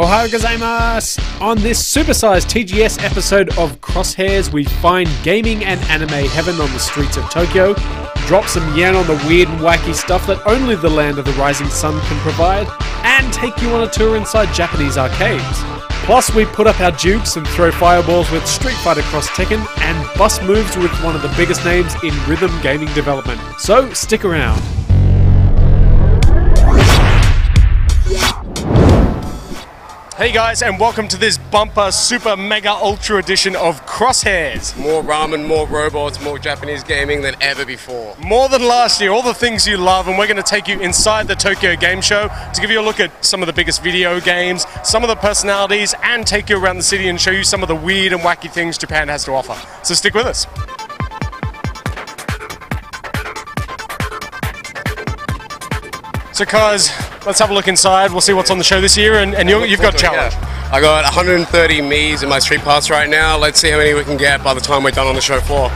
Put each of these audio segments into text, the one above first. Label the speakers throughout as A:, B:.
A: Ohayou gozaimasu! On this supersized TGS episode of Crosshairs, we find gaming and anime heaven on the streets of Tokyo, drop some yen on the weird and wacky stuff that only the land of the rising sun can provide, and take you on a tour inside Japanese arcades. Plus, we put up our jukes and throw fireballs with Street Fighter Cross Tekken, and bust moves with one of the biggest names in rhythm gaming development. So, stick around. Hey guys, and welcome to this bumper super mega ultra edition of Crosshairs.
B: More ramen, more robots, more Japanese gaming than ever before.
A: More than last year, all the things you love, and we're going to take you inside the Tokyo Game Show to give you a look at some of the biggest video games, some of the personalities, and take you around the city and show you some of the weird and wacky things Japan has to offer. So stick with us. So guys, let's have a look inside. We'll see what's on the show this year, and you've got a challenge.
B: Yeah. I got 130 Miis in my Street Pass right now. Let's see how many we can get by the time we're done on the show floor.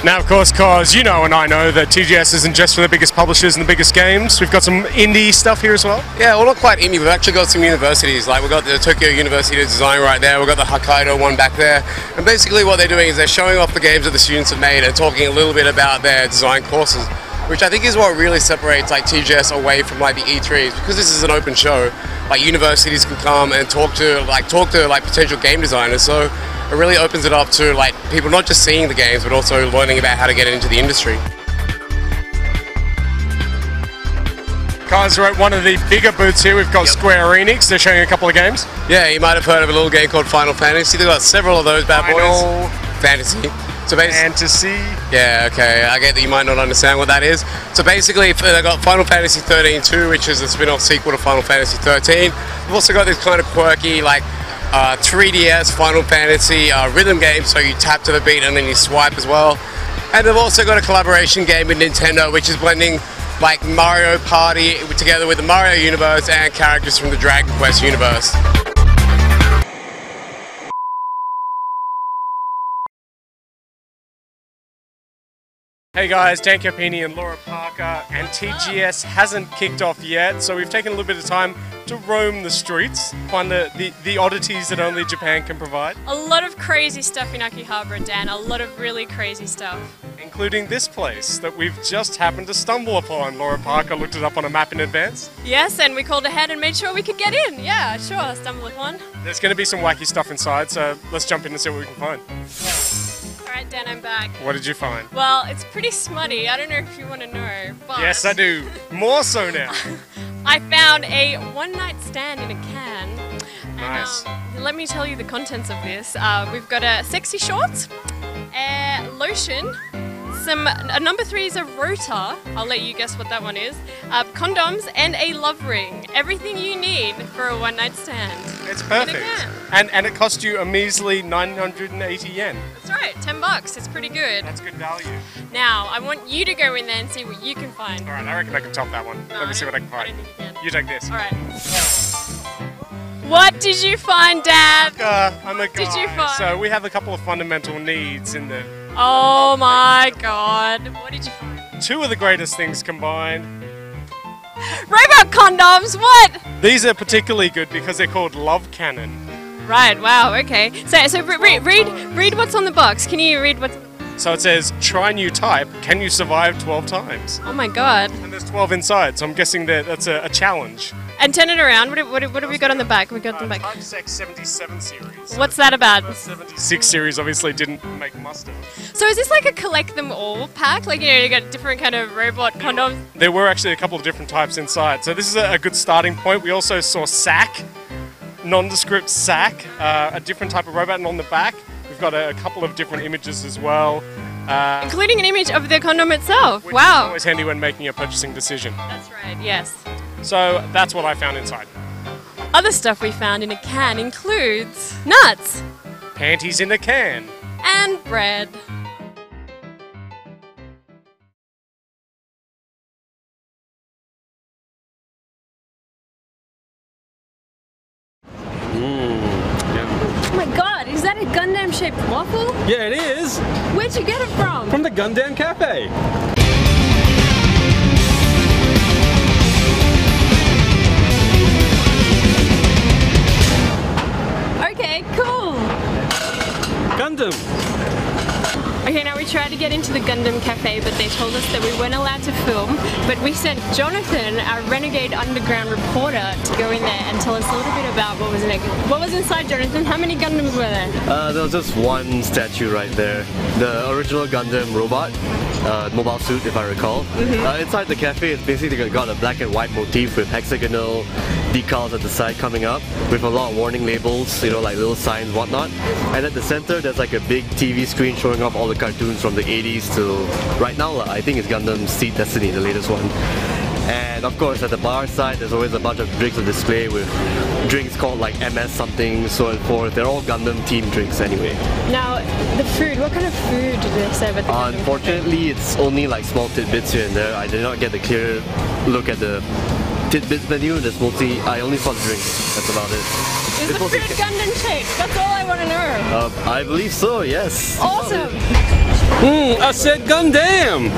A: Now, of course, cause you know and I know that TGS isn't just for the biggest publishers and the biggest games. We've got some indie stuff here as well.
B: Yeah, well, not quite indie. We've actually got some universities. Like, we've got the Tokyo University of Design right there. We've got the Hokkaido one back there. And basically what they're doing is they're showing off the games that the students have made and talking a little bit about their design courses, which I think is what really separates like TGS away from like the E3s. Because this is an open show, like universities can come and talk to potential game designers. So it really opens it up to like people not just seeing the games but also learning about how to get into the industry.
A: Guys, we're at one of the bigger booths here. We've got Square Enix. They're showing a couple of games.
B: Yeah, you might have heard of a little game called Final Fantasy. They've got several of those bad boys. Fantasy. So
A: Fantasy.
B: Yeah, okay. I get that you might not understand what that is. So basically, they've got Final Fantasy 13-2, which is the spin-off sequel to Final Fantasy 13. We've also got this kind of quirky, like, 3DS Final Fantasy rhythm game, so you tap to the beat and then you swipe as well. And they've also got a collaboration game with Nintendo, which is blending like Mario Party together with the Mario universe and characters from the Dragon Quest universe.
A: Hey guys, Dan Capini and Laura Parker, and TGS hasn't kicked off yet, so we've taken a little bit of time to roam the streets, find the oddities that only Japan can provide.
C: A lot of crazy stuff in Akihabara, Dan, a lot of really crazy stuff.
A: Including this place that we've just happened to stumble upon. Laura Parker looked it up on a map in advance.
C: Yes, and we called ahead and made sure we could get in. Yeah, sure, stumble upon.
A: There's going to be some wacky stuff inside, so let's jump in and see what we can find.
C: Alright, Dan, I'm back.
A: What did you find?
C: Well, it's pretty smutty. I don't know if you want to know, but...
A: Yes, I do. More so now.
C: I found a one-night stand in a can.
A: Nice.
C: And, let me tell you the contents of this. We've got a sexy shorts, lotion, a number 3 is a rotor. I'll let you guess what that one is. Condoms and a love ring. Everything you need for a one-night stand.
A: It's perfect. And it cost you a measly 980 yen.
C: That's right, $10. It's pretty good.
A: That's good value.
C: Now, I want you to go in there and see what you can find.
A: Alright, I reckon I can top that one.
C: No,
A: Let me see what I can
C: I
A: find.
C: don't think you can.
A: You take this.
C: Alright. What did you find, Dad?
A: I'm a guy.
C: Did you find?
A: So we have a couple of fundamental needs in the...
C: Oh my god. What did you find?
A: Two of the greatest things combined.
C: Robot condoms, what?
A: These are particularly good because they're called Love Cannon.
C: Right, wow, okay. So read what's on the box. Can you read what's...
A: So it says, try new type, can you survive 12 times?
C: Oh my god.
A: And there's 12 inside, so I'm guessing that that's a challenge.
C: And turn it around. What have we got on the back? We got on the back.
A: Type Sex 77 series.
C: What's that about?
A: The 76 series obviously didn't make muster.
C: So is this like a collect them all pack? Like, you know, you got different kind of robot condoms?
A: There were actually a couple of different types inside. So this is a good starting point. We also saw SAC, nondescript SAC, a different type of robot, and on the back we've got a couple of different images as well.
C: Including an image of the condom itself.
A: Which
C: Wow.
A: is always handy when making a purchasing decision.
C: That's right, yes.
A: So that's what I found inside.
C: Other stuff we found in a can includes nuts.
A: Panties in a can.
C: And bread. Oh my god, is that a Gundam-shaped waffle?
D: Yeah, it is.
C: Where'd you get it from?
D: From the Gundam Cafe.
C: get into the Gundam Cafe, but they told us that we weren't allowed to film. But we sent Jonathan, our renegade underground reporter, to go in there and tell us a little bit about what was in it. What was inside, Jonathan? How many Gundams were there?
D: There was just one statue right there. The original Gundam robot, mobile suit if I recall. Inside the cafe, it's basically got a black and white motif with hexagonal decals at the side coming up with a lot of warning labels, you know, like little signs, whatnot. And at the center, there's like a big TV screen showing off all the cartoons from the 80s to right now. I think it's Gundam Seed Destiny, the latest one. And of course, at the bar side, there's always a bunch of drinks on display with drinks called like MS something, so and forth. They're all Gundam themed drinks anyway.
C: Now, the food, what kind of food do they serve at the Gundam
D: Unfortunately, it's only like small tidbits here and there. I did not get a clear look at the tidbits menu. I only saw the drinks. That's about it.
C: Is the food Gundam shaped? That's all I want to know.
D: I believe so, yes.
C: Awesome!
B: I said Gundam!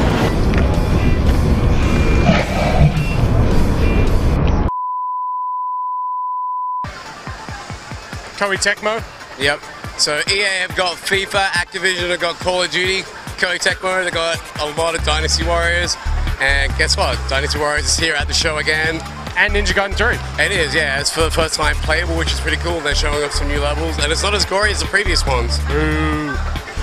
A: Koei Tecmo?
B: Yep. So EA have got FIFA, Activision have got Call of Duty, Koei Tecmo, they've got a lot of Dynasty Warriors, and guess what? Dynasty Warriors is here at the show again.
A: And Ninja Gaiden 3.
B: It is, yeah. It's for the first time playable, which is pretty cool. They're showing off some new levels, and it's not as gory as the previous ones.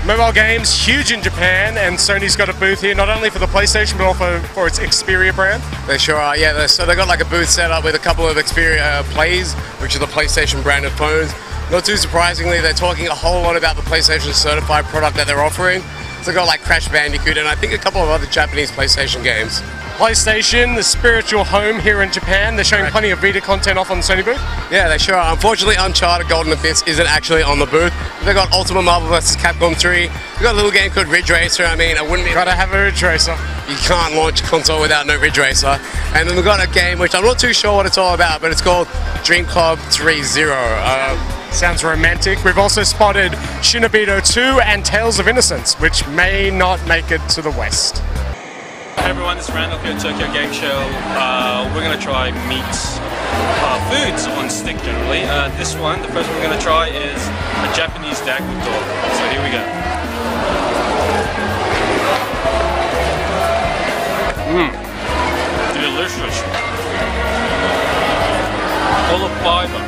A: Mobile games, huge in Japan, and Sony's got a booth here, not only for the PlayStation, but also for its Xperia brand.
B: They sure are, yeah. So they've got like a booth set up with a couple of Xperia Plays, which are the PlayStation branded phones. Not too surprisingly, they're talking a whole lot about the PlayStation certified product that they're offering. So they've got like Crash Bandicoot and I think a couple of other Japanese PlayStation games.
A: PlayStation, the spiritual home here in Japan. They're showing plenty of Vita content off on the Sony booth.
B: Yeah, they sure are. Unfortunately, Uncharted Golden Abyss isn't actually on the booth. They've got Ultimate Marvel vs. Capcom 3. We've got a little game called Ridge Racer. I mean, I wouldn't be...
A: Gotta have a Ridge Racer.
B: You can't launch a console without no Ridge Racer. And then we've got a game which I'm not too sure what it's all about, but it's called Dream Club 3-0.
A: Sounds romantic. We've also spotted Shinobito 2 and Tales of Innocence, which may not make it to the West.
E: Hey everyone, this is Randall here at Tokyo Game Show. We're going to try meat foods on stick generally. This one, the first one we're going to try is a Japanese dakuto. So here we go. Delicious. Full of fiber.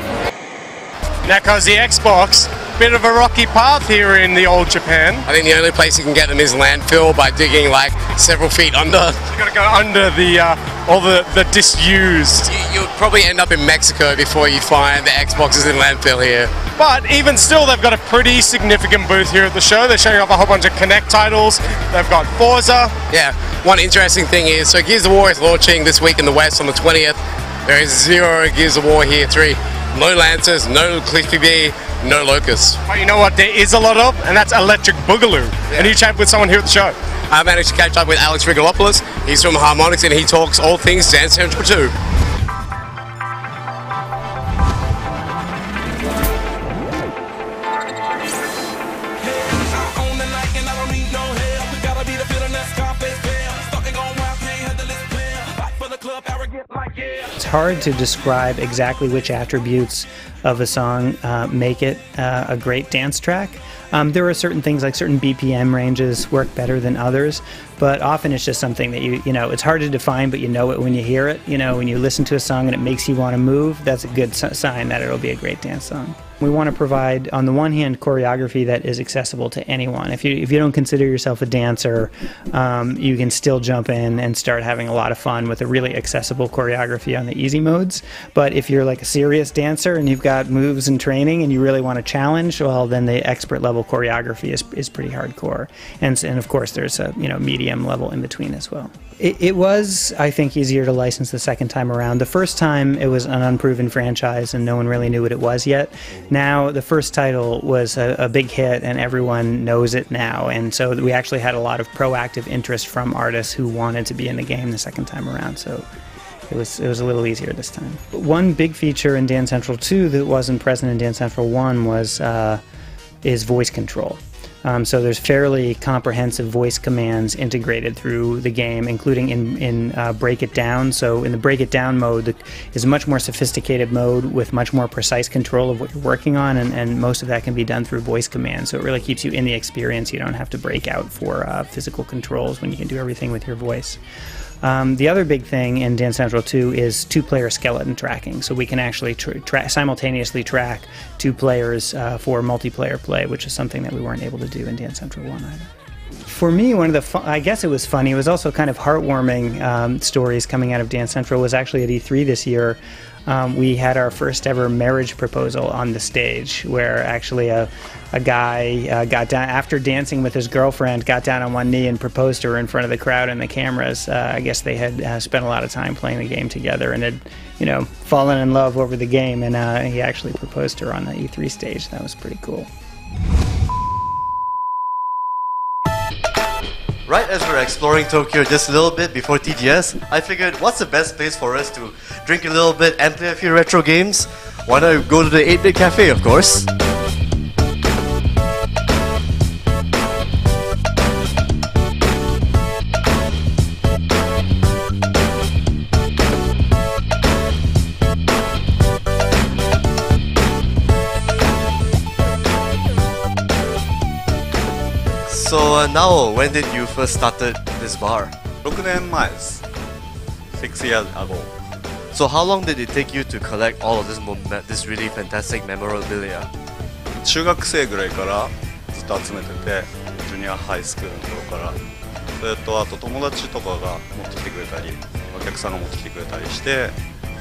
A: Now, because the Xbox, bit of a rocky path here in the old Japan.
B: I think the only place you can get them is landfill by digging like several feet under.
A: You gotta go under the all the disused.
B: You'll probably end up in Mexico before you find the Xboxes in landfill here.
A: But even still, they've got a pretty significant booth here at the show. They're showing off a whole bunch of Kinect titles. They've got Forza.
B: Yeah, one interesting thing is, so Gears of War is launching this week in the West on the 20th. There is 0 Gears of War here 3. No Lancers, no Cliffy B, no Locusts.
A: But you know what there is a lot of? And that's Electric Boogaloo. Yeah. And you chat with someone here at the show.
B: I managed to catch up with Alex Rigalopoulos. He's from Harmonix and he talks all things Dance Central 2.
F: It's hard to describe exactly which attributes of a song make it a great dance track. There are certain things like certain BPM ranges work better than others, but often it's just something that you know, it's hard to define, but you know it when you hear it. You know, when you listen to a song and it makes you want to move, that's a good sign that it'll be a great dance song. We want to provide, on the one hand, choreography that is accessible to anyone. If you don't consider yourself a dancer, you can still jump in and start having a lot of fun with a really accessible choreography on the easy modes. But if you're like a serious dancer and you've got moves and training and you really want to challenge, well, then the expert level choreography is pretty hardcore. And of course, there's a medium level in between as well. It was, I think, easier to license the second time around. The first time, it was an unproven franchise and no one really knew what it was yet. Now, the first title was a big hit and everyone knows it now. And so we actually had a lot of proactive interest from artists who wanted to be in the game the second time around. So it was a little easier this time. One big feature in Dance Central 2 that wasn't present in Dance Central 1 is voice control. So there's fairly comprehensive voice commands integrated through the game, including in Break It Down. So in the Break It Down mode is a much more sophisticated mode with much more precise control of what you're working on, and most of that can be done through voice commands. So it really keeps you in the experience. You don't have to break out for physical controls when you can do everything with your voice. The other big thing in Dance Central 2 is two-player skeleton tracking. So we can actually simultaneously track two players for multiplayer play, which is something that we weren't able to do in Dance Central 1 either. For me, one of the I guess it was funny. It was also kind of heartwarming stories coming out of Dance Central was actually at E3 this year. We had our first ever marriage proposal on the stage, where actually a guy got down after dancing with his girlfriend, got down on one knee and proposed to her in front of the crowd and the cameras. I guess they had spent a lot of time playing the game together and had, fallen in love over the game, and he actually proposed to her on the E3 stage. That was pretty cool.
D: Right as we're exploring Tokyo just a little bit before TGS, I figured what's the best place for us to drink a little bit and play a few retro games? Why not go to the 8-Bit Cafe, of course? So now, when did you first started this bar?
G: 6年前です。6 years ago.
D: So how long did it take you to collect all of this really fantastic memorabilia?
G: 中学生ぐらいからずっと集めてて、ジュニアハイスクールの頃から、それとあと友達とかが持ってきてくれたり、お客さんが持ってきてくれたりして、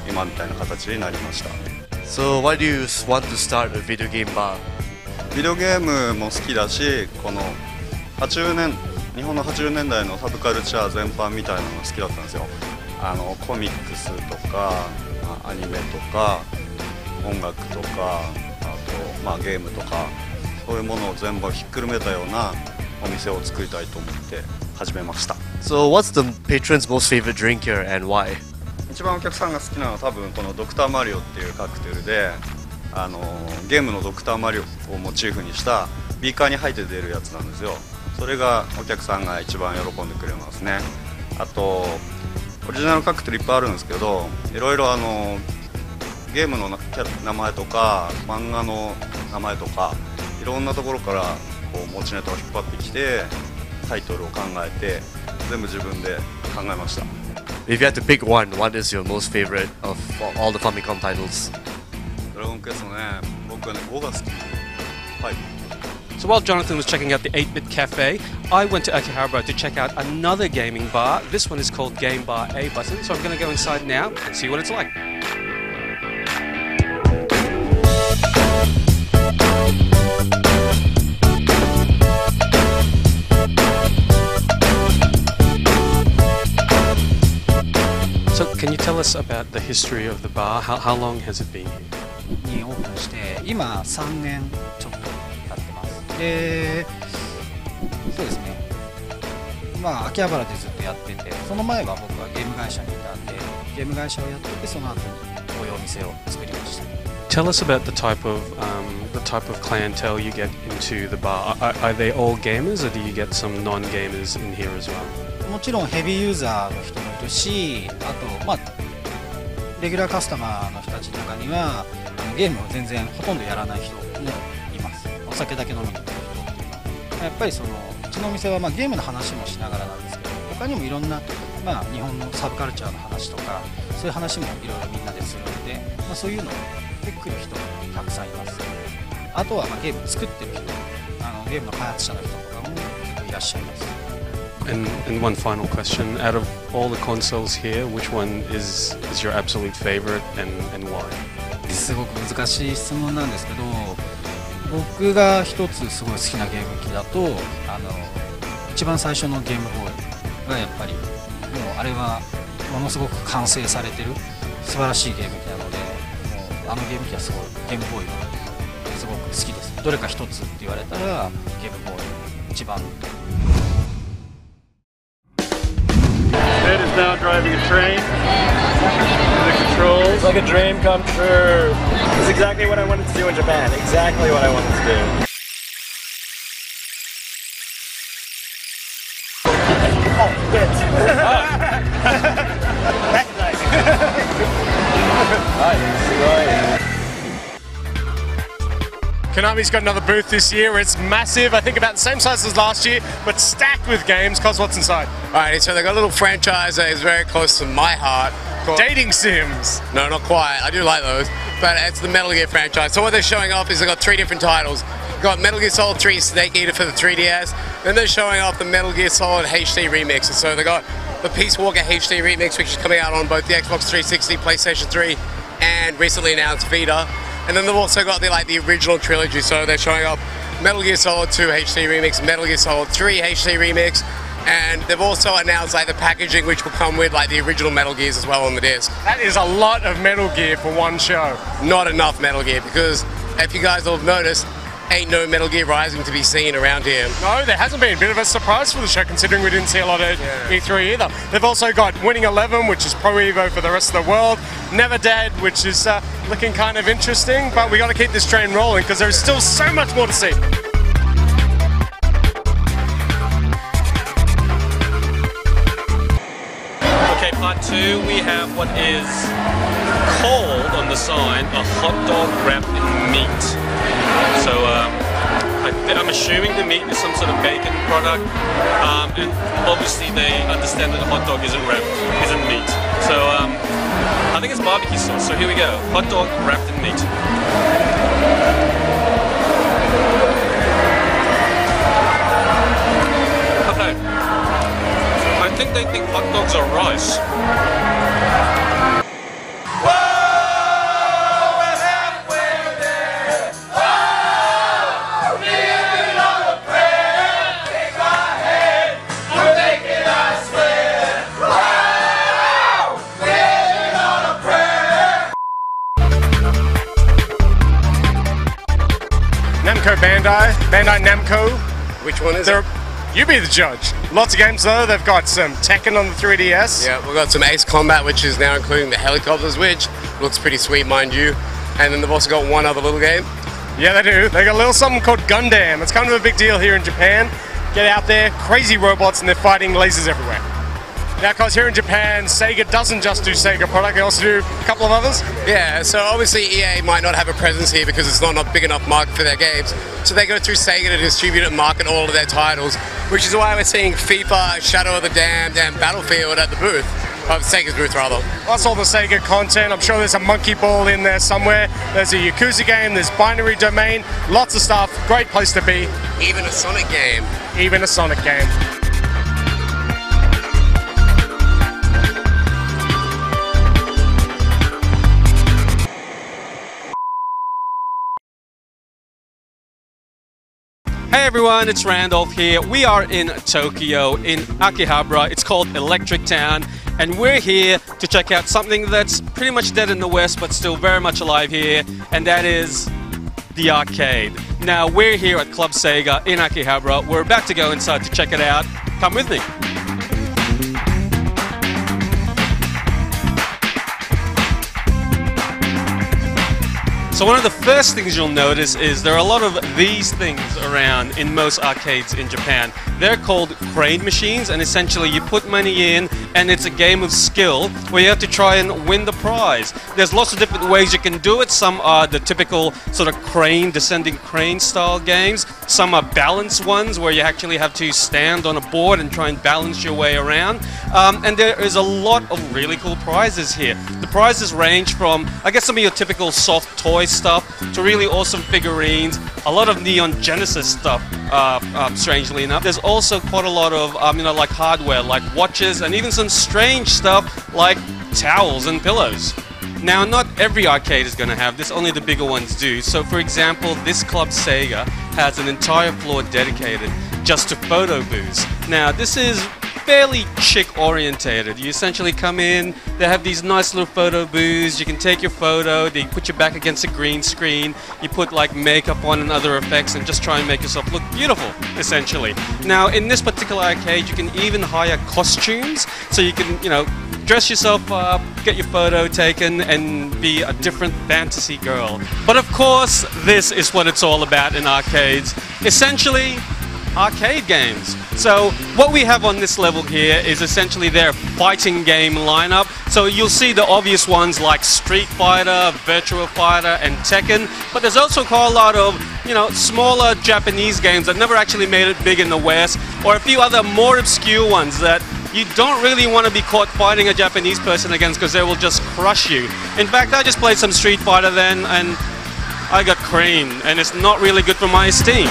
G: 今みたいな形になりました。
D: So why do you want to start a video game bar?
G: ビデオゲームも好きだし、この日本の80年代のサブカルチャー全般みたいなのが好きだったんですよ。コミックスとか、アニメとか、音楽とか、あと、ゲームとか、そういうものを全部ひっくるめたようなお店を作りたいと思って始めました。
D: So what's the patron's most favorite drink here and why?
G: 一番お客さんが好きなのは多分このドクターマリオっていうカクテルで、ゲームのドクターマリオをモチーフにしたビーカーに入って出るやつなんですよ。それがお客さんが一番喜んでくれますね。あとオリジナルカクテルいっぱいあるんですけど、いろいろゲームの名前とか漫画の名前とかいろんなところからこう持ちネタを引っ張ってきてタイトルを考えて全部自分で考えました。
D: If you had to pick one, what is your most favorite of all the Famicom titles?
G: ドラゴンクエストね、僕はね5が好き。はい。
E: So while Jonathan was checking out the 8-Bit Cafe, I went to Akihabara to check out another gaming bar. This one is called Game Bar A Button, so I'm going to go inside now and see what it's like. So can you tell us about the history of the bar? How long has it been here?
H: にオープンして今3年ちょっと経ってます。で、そうですね。秋葉原でずっとやってて、その前は僕はゲーム会社にいたんで、ゲーム会社をやっててその後にこういうお店を作りました。
E: Tell us about the type of clientele you get into the bar. Are they all gamers, or do you get some non-gamers in here as well?
H: もちろんヘビーユーザーの人もいるし、あとレギュラーカスタマーの人たちの中にはゲームを全然ほとんどやらない人もいます。お酒だけ飲みに行ってる人っていうのはやっぱりうちのお店はゲームの話もしながらなんですけど、他にもいろんな日本のサブカルチャーの話とかそういう話もいろいろみんなでするので、そういうのをで来る人もたくさんいます。あとはゲーム作ってる人、ゲームの開発者の人とかも結構いらっしゃいます。
E: And one final question: out of all the consoles here, which one is your absolute favorite, and why?
H: すごく難しい質問なんですけど、僕が一つすごい好きなゲーム機だと一番最初のゲームボーイがやっぱりもうあれはものすごく完成されてる素晴らしいゲーム機なので、もうゲーム機はすごいゲームボーイがすごく好きです。どれか一つって言われたらゲームボーイ一番。
I: Ed is now driving a train. The controls. It's like a dream come true. It's exactly what I wanted to do in Japan. Exactly what I wanted to do. Konami's got another booth this year. It's massive. I think about the same size as last year, but stacked with games. Cos, what's inside?
B: Alright, so they've got a little franchise that is very close to my heart.
I: Dating sims.
B: No, not quite. I do like those, but it's the Metal Gear franchise. So what they're showing off is they've got 3 different titles. You've got Metal Gear Solid 3 Snake Eater for the 3DS. Then they're showing off the Metal Gear Solid HD remix. And so they got the Peace Walker HD remix, which is coming out on both the Xbox 360, PlayStation 3, and recently announced Vita. And then they've also got the original trilogy. So they're showing off Metal Gear Solid 2 HD remix, Metal Gear Solid 3 HD remix. And they've also announced the packaging, which will come with the original Metal Gears as well on the disc.
I: That is a lot of Metal Gear for one show.
B: Not enough Metal Gear, because if you guys will have noticed, ain't no Metal Gear Rising to be seen around here.
I: No, there hasn't been. A bit of a surprise for the show, considering we didn't see a lot of E3 either. They've also got Winning 11, which is Pro Evo for the rest of the world. Never Dead, which is looking kind of interesting, but we got to keep this train rolling because there's still so much more to see.
E: Okay, part 2, we have what is called on the sign a hot dog wrapped in meat. So I'm assuming the meat is some sort of bacon product, and obviously they understand that a hot dog isn't meat. So I think it's barbecue sauce. So here we go, hot dog wrapped in meat. Okay, I think they think hot dogs are rice.
I: Bandai Namco.
B: Which one is it?
I: You be the judge. Lots of games though. They've got some Tekken on the 3DS.
B: Yeah, we've got some Ace Combat, which is now including the helicopters, which looks pretty sweet, mind you. And then they've also got one other little game.
I: Yeah, they do. They got a little something called Gundam. It's kind of a big deal here in Japan. Get out there, crazy robots, and they're fighting lasers everywhere. Now, because here in Japan, Sega doesn't just do Sega product, they also do a couple of others.
B: Yeah, so obviously EA might not have a presence here because it's not a big enough market for their games. So they go through Sega to distribute and market all of their titles, which is why we're seeing FIFA, Shadow of the Damned, and Battlefield at the booth. Sega's booth, rather.
I: That's all the Sega content. I'm sure there's a Monkey Ball in there somewhere. There's a Yakuza game, there's Binary Domain, lots of stuff. Great place to be.
B: Even a Sonic game.
I: Even a Sonic game.
E: Hey everyone, it's Randolph here. We are in Tokyo, in Akihabara. It's called Electric Town, and we're here to check out something that's pretty much dead in the West, but still very much alive here, and that is the arcade. Now, we're here at Club Sega in Akihabara. We're about to go inside to check it out. Come with me. So one of the first things you'll notice is there are a lot of these things around in most arcades in Japan. They're called crane machines, and essentially you put money in and it's a game of skill where you have to try and win the prize. There's lots of different ways you can do it. Some are the typical sort of crane, descending crane style games. Some are balance ones where you actually have to stand on a board and try and balance your way around. And there is a lot of really cool prizes here. The prizes range from, I guess, some of your typical soft toy stuff to really awesome figurines, a lot of Neon Genesis stuff, strangely enough. There's also quite a lot of, like hardware, like watches, and even some strange stuff like towels and pillows. Now, not every arcade is going to have this, only the bigger ones do. So, for example, this Club Sega has an entire floor dedicated just to photo booths. Now, this is fairly chick orientated. You essentially come in, they have these nice little photo booths, you can take your photo, they put you back against a green screen, you put like makeup on and other effects and just try and make yourself look beautiful, essentially. Now, in this particular arcade, you can even hire costumes, so you can, dress yourself up, get your photo taken, and be a different fantasy girl. But of course, this is what it's all about in arcades. Essentially, arcade games. So what we have on this level here is essentially their fighting game lineup. So you'll see the obvious ones like Street Fighter, Virtua Fighter, and Tekken. But there's also quite a lot of, you know, smaller Japanese games that never actually made it big in the West, or a few other more obscure ones that you don't really want to be caught fighting a Japanese person against because they will just crush you. In fact, I just played some Street Fighter then and I got creamed, and it's not really good for my esteem.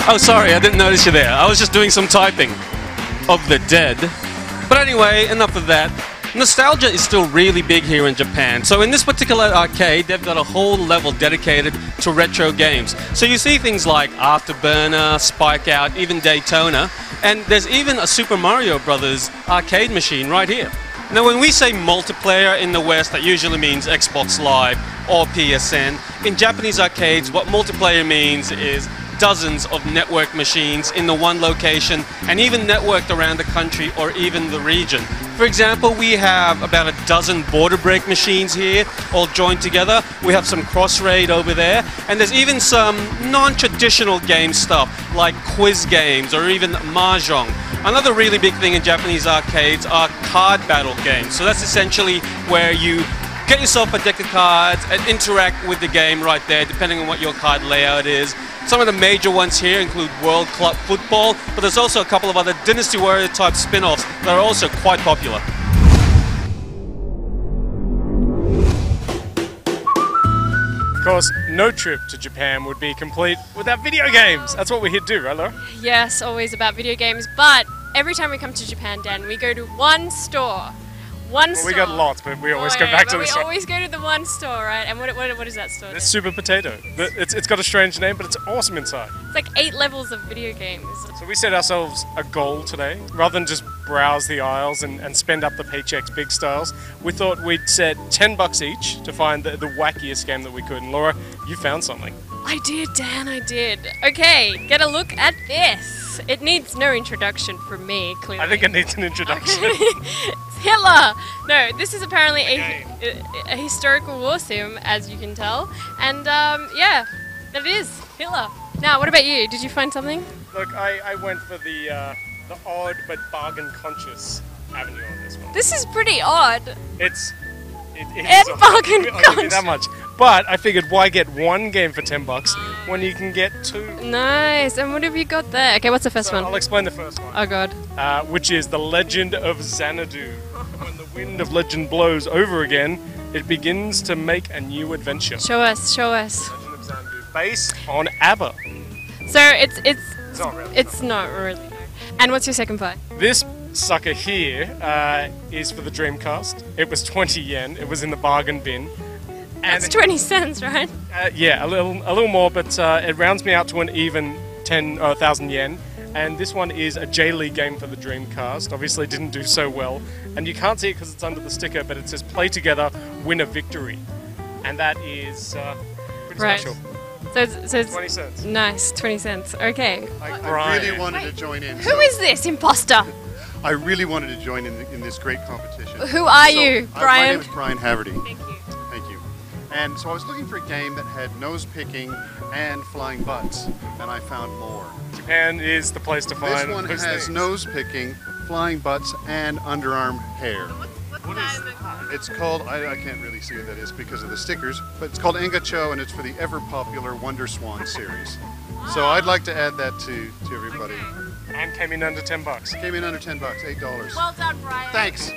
E: Oh, sorry, I didn't notice you there. I was just doing some typing of the dead. But anyway, enough of that. Nostalgia is still really big here in Japan. So in this particular arcade, they've got a whole level dedicated to retro games. So you see things like Afterburner, Spike Out, even Daytona, and there's even a Super Mario Brothers arcade machine right here. Now when we say multiplayer in the West, that usually means Xbox Live or PSN. In Japanese arcades, what multiplayer means is dozens of network machines in the one location and even networked around the country or even the region. For example, we have about a dozen border break machines here all joined together. We have some Crosshairs over there, and there's even some non-traditional game stuff like quiz games or even mahjong. Another really big thing in Japanese arcades are card battle games. So that's essentially where you get yourself a deck of cards and interact with the game right there, depending on what your card layout is. Some of the major ones here include World Club Football, but there's also a couple of other Dynasty Warrior type spin-offs that are also quite popular.
I: Of course, no trip to Japan would be complete without video games. That's what we're here to do, right, Laura?
C: Yes, always about video games, but every time we come to Japan, Dan, we go to one store. Well,
I: we got lots, but we always go back to the store.
C: We always go to the one store, right? And what is that store?
I: It's Super Potato. It's got a strange name, but it's awesome inside.
C: It's like 8 levels of video games.
I: So we set ourselves a goal today. Rather than just browse the aisles and spend up the paychecks big styles, we thought we'd set $10 each to find the wackiest game that we could. And Laura, you found something.
C: I did, Dan, I did. Okay, get a look at this. It needs no introduction from me, clearly.
I: I think it needs an introduction.
C: It's Hitler! No, this is apparently a historical war sim, as you can tell. And yeah, that is Hitler. Now, what about you? Did you find something?
I: Look, I went for the odd but bargain-conscious avenue on this one.
C: This is pretty odd.
I: It
C: And
I: is
C: bargain-conscious.
I: I'll give you that much. But I figured, why get one game for $10 when you can get 2?
C: Nice. And what have you got there? Okay, what's the first one?
I: I'll explain the first one.
C: Oh god.
I: Which is The Legend of Xanadu. When the wind of legend blows over again, it begins to make a new adventure.
C: Show us, show us.
I: Legend of Xanadu, based on ABBA.
C: So
I: It's not really.
C: And what's your second part?
I: This sucker here is for the Dreamcast. It was 20 yen. It was in the bargain bin.
C: That's 20 cents, right?
I: Yeah, a little more, but it rounds me out to an even 1,000 yen. And this one is a J-League game for the Dreamcast. Obviously didn't do so well. And you can't see it because it's under the sticker, but it says play together, win a victory. And that is pretty special.
C: So it's
I: 20 cents.
C: Nice, 20 cents. Okay.
J: I really wanted to join in.
C: Who is this imposter?
J: I really wanted to join in this great competition.
C: Who are you, Brian?
J: My name is Brian Haverty.
C: Thank you.
J: Thank you. And so I was looking for a game that had nose picking and flying butts, and I found more.
I: Japan is the place to find.
J: This one
I: those
J: has
I: things.
J: nose picking, flying butts, and underarm hair.
C: What is that?
J: It's called, I can't really see what that is because of the stickers, but it's called Engacho, and it's for the ever-popular Wonder Swan series. So I'd like to add that to everybody.
C: Okay.
I: And came in under $10.
J: Came in under $10, $8.
C: Well done, Brian.
J: Thanks.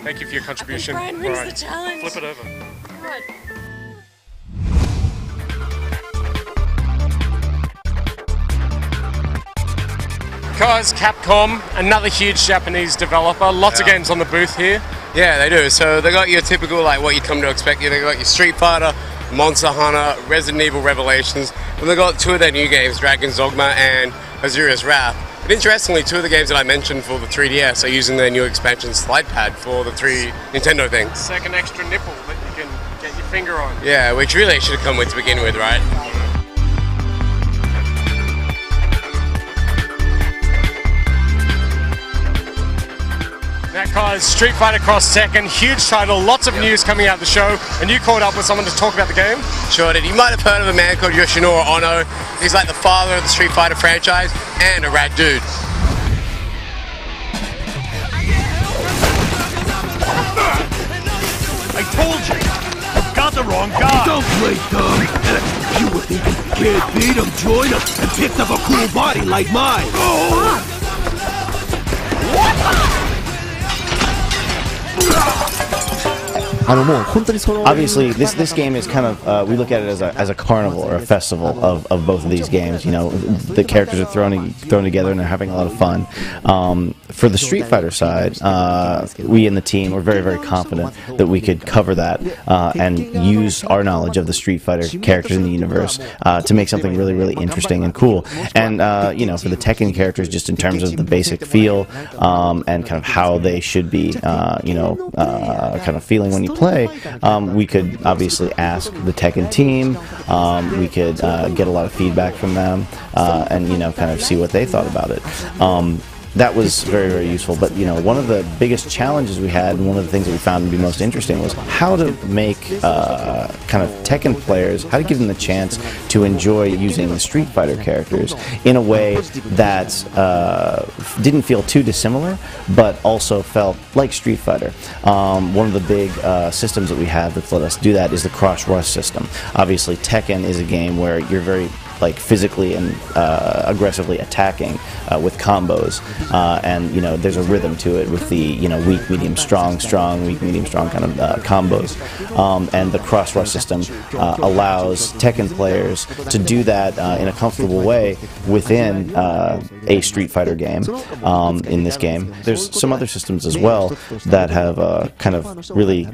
I: Thank you for your contribution.
C: Brian wins the challenge.
I: Flip it over.
C: Good.
I: Guys, Capcom, another huge Japanese developer. Lots of games on the booth here.
B: Yeah, they do. So they got your typical, like what you come to expect. They got your Street Fighter, Monster Hunter, Resident Evil Revelations, and they got 2 of their new games, Dragon's Dogma and Azura's Wrath. But interestingly, 2 of the games that I mentioned for the 3DS are using their new expansion slide pad for the 3 Nintendo things.
I: Second extra nipple that you can get your finger on.
B: Yeah, which really should have come with to begin with, right?
I: Now, because Street Fighter Cross Tekken, huge title, lots of news coming out of the show, and you caught up with someone to talk about the game?
B: Sure did. You might have heard of a man called Yoshinori Ono. He's like the father of the Street Fighter franchise and a rad dude.
K: I told you! I've got the wrong guy!
L: Don't play dumb! You would think you can't beat him, join him, and picked up a cool body like mine! Oh!
M: Obviously, this game is kind of, we look at it as a carnival or a festival of both of these games. You know, the characters are thrown together and they're having a lot of fun. For the Street Fighter side, we in the team were very, very confident that we could cover that and use our knowledge of the Street Fighter characters in the universe to make something really, really interesting and cool. And, you know, for the Tekken characters, just in terms of the basic feel and kind of how they should be, you know, kind of feeling when you play, we could obviously ask the Tekken team, we could get a lot of feedback from them, and, you know, kind of see what they thought about it. That was very, very useful, but, you know, one of the biggest challenges we had, and one of the things that we found to be most interesting, was how to make kind of Tekken players, how to give them the chance to enjoy using the Street Fighter characters in a way that didn't feel too dissimilar, but also felt like Street Fighter. One of the big systems that we have that's let us do that is the cross-rush system. Obviously, Tekken is a game where you're very physically and aggressively attacking with combos, and, you know, there's a rhythm to it with the, you know, weak, medium, strong, weak, medium, strong kind of combos, and the cross-rush system allows Tekken players to do that in a comfortable way within a Street Fighter game. In this game, there's some other systems as well that have kind of really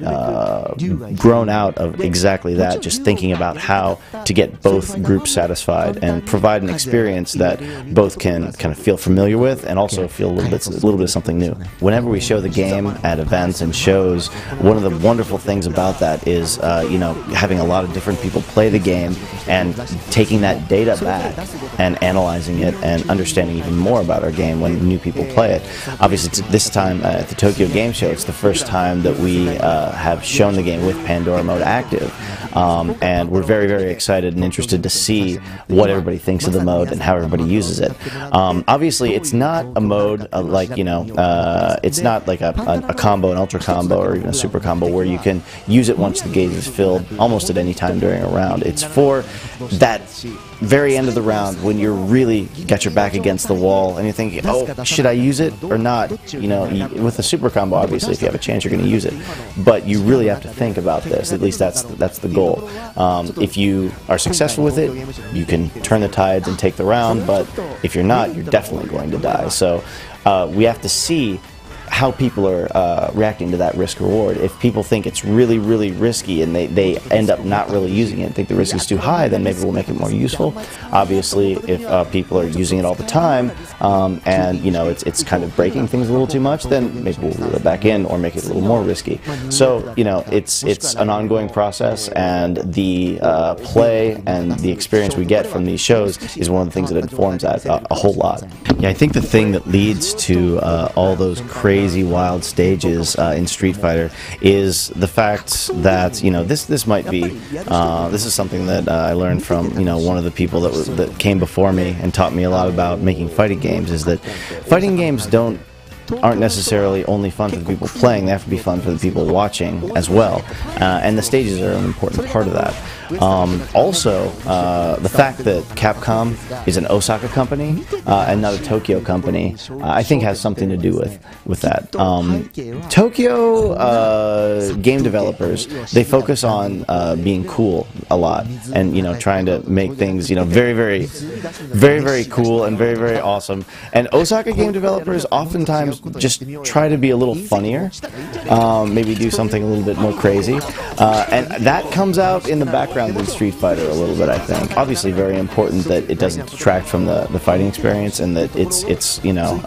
M: grown out of exactly that, just thinking about how to get both groups satisfied and provide an experience that both can kind of feel familiar with and also feel a little bit of something new. Whenever we show the game at events and shows, one of the wonderful things about that is, you know, having a lot of different people play the game and taking that data back and analyzing it and understanding even more about our game when new people play it. Obviously, this time at the Tokyo Game Show, it's the first time that we have shown the game with Pandora mode active, and we're very, very excited and interested to see what everybody thinks of the mode and how everybody uses it. Obviously, it's not a mode like, you know, it's not like a combo, an ultra combo, or even a super combo where you can use it once the gauge is filled almost at any time during a round. It's for that very end of the round when you're really got your back against the wall and you're thinking, oh, should I use it or not? You know, with a super combo, obviously, if you have a chance, you're going to use it. But you really have to think about this. At least that's the goal. If you are successful with it, you can turn the tides and take the round, but if you're not, you're definitely going to die. So we have to see how people are reacting to that risk-reward. If people think it's really, really risky and they end up not really using it and think the risk is too high, then maybe we'll make it more useful. Obviously, if people are using it all the time and, you know, it's kind of breaking things a little too much, then maybe we'll reel it back in or make it a little more risky. So, you know, it's an ongoing process, and the play and the experience we get from these shows is one of the things that informs that a whole lot. Yeah, I think the thing that leads to all those crazy wild stages in Street Fighter is the fact that, you know, this might be this is something that I learned from, you know, one of the people that came before me and taught me a lot about making fighting games, is that fighting games aren't necessarily only fun for the people playing, they have to be fun for the people watching as well, and the stages are an important part of that. Also, the fact that Capcom is an Osaka company and not a Tokyo company, I think has something to do with that. Tokyo game developers, they focus on being cool a lot, and, you know, trying to make things, you know, very, very, very, very cool and very, very awesome. And Osaka game developers oftentimes just try to be a little funnier, maybe do something a little bit more crazy, and that comes out in the background in Street Fighter a little bit, I think. Obviously very important that it doesn't detract from the fighting experience, and that it's you know,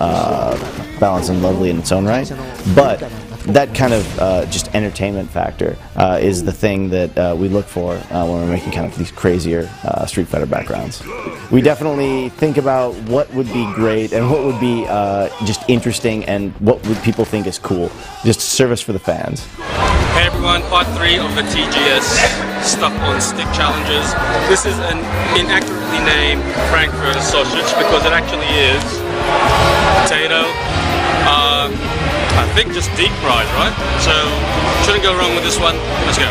M: balanced and lovely in its own right, but that kind of just entertainment factor is the thing that we look for when we're making kind of these crazier Street Fighter backgrounds. We definitely think about what would be great and what would be just interesting and what would people think is cool. Just service for the fans.
E: Hey everyone, part 3 of the TGS Stuck on Stick Challenges. This is an inaccurately named Frankfurter sausage because it actually is potato. I think just deep fried, right? So shouldn't go wrong with this one. Let's go.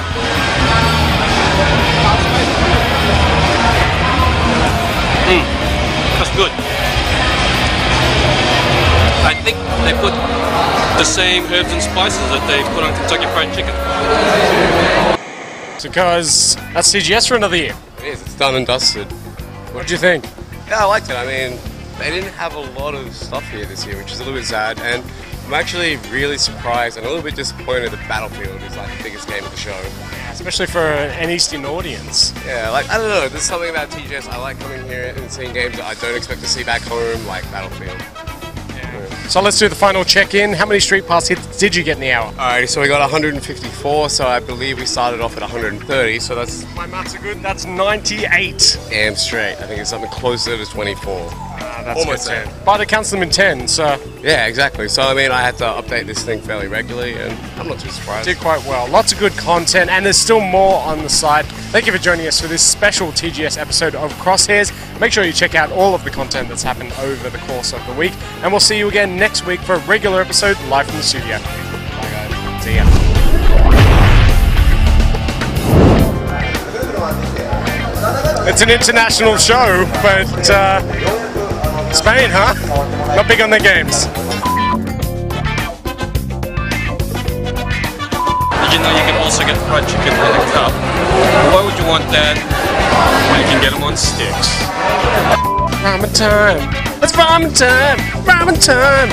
E: That's good. I think they put the same herbs and spices that they put on Kentucky Fried Chicken.
I: Because that's TGS for another year.
B: It is, it's done and dusted.
I: What do you think?
B: Yeah, I liked it. I mean, they didn't have a lot of stuff here this year, which is a little bit sad, and I'm actually really surprised and a little bit disappointed that Battlefield is like the biggest game of the show.
I: Especially for an Eastern audience.
B: Yeah, like, I don't know, there's something about TGS, I like coming here and seeing games that I don't expect to see back home, like Battlefield.
I: So let's do the final check-in. How many Street Pass hits did you get in the hour?
B: Alrighty, so we got 154, so I believe we started off at 130, so that's...
I: My maths are good, that's 98.
B: Damn straight, I think it's something closer to 24.
I: That's
B: almost
I: good. But it counts them in 10, so...
B: Yeah, exactly. So, I mean, I had to update this thing fairly regularly, and I'm not too surprised.
I: Did quite well. Lots of good content, and there's still more on the site. Thank you for joining us for this special TGS episode of Crosshairs. Make sure you check out all of the content that's happened over the course of the week, and we'll see you again next week for a regular episode live from the studio. Bye, guys. See ya. It's an international show, but Spain, huh? Not big on their games.
E: Did you know you can also get fried chicken in a cup? Why would you want that when you can get them on sticks?
I: Ramen time! It's ramen time! Ramen time!